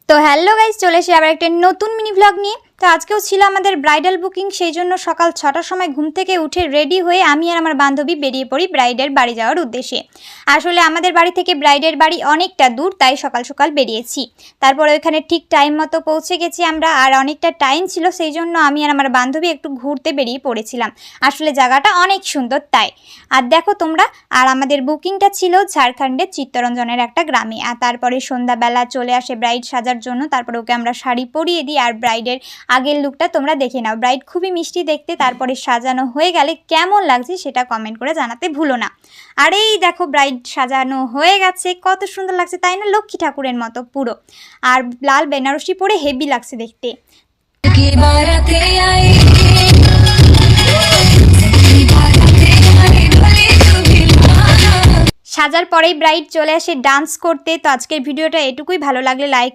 তো hello guys, চলে এসে আবার একটা নতুন মিনি ভ্লগ নিয়ে। তো আজকেও ছিল আমাদের ব্রাইডাল বুকিং, সেই জন্য সকাল 6টার সময় ঘুম থেকে উঠে রেডি হয়ে আমি আর আমার বান্ধবী বেরিয়ে পড়ি ব্রাইডের বাড়ি যাওয়ার উদ্দেশ্যে। আসলে আমাদের বাড়ি থেকে ব্রাইডের বাড়ি অনেকটা দূর, তাই সকাল সকাল বেরিয়েছি। তারপর ওইখানে ঠিক টাইম মতো পৌঁছে গেছি আমরা, আর অনেকটা টাইম ছিল, সেই জন্য আমি আর আমার বান্ধবী একটু ঘুরতে বেরিয়ে পড়েছিলাম। আসলে জায়গাটা অনেক সুন্দর তাই। আর দেখো তোমরা, আর আমাদের বুকিংটা ছিল ঝাড়খণ্ডের চিত্তরঞ্জনের একটা গ্রামে। আর তারপরে সন্ধ্যাবেলা চলে আসে ব্রাইড সাজার জন্য। তারপরে ওকে আমরা শাড়ি পরিয়ে দিই, আর ব্রাইডের আগের লুকটা তোমরা দেখে নাও। ব্রাইড খুবই মিষ্টি দেখতে। তারপরে সাজানো হয়ে গেলে কেমন লাগছে সেটা কমেন্ট করে জানাতে ভুলো না। আর এই দেখো, ব্রাইড সাজানো হয়ে গেছে, কত সুন্দর লাগছে তাই না, লক্ষ্মী ঠাকুরের মতো পুরো। আর লাল বেনারসি পরে হেভি লাগছে দেখতে। সাজার পরেই ব্রাইড চলে আসে ডান্স করতে। তো আজকের ভিডিওটা এটুকুই। ভালো লাগলে লাইক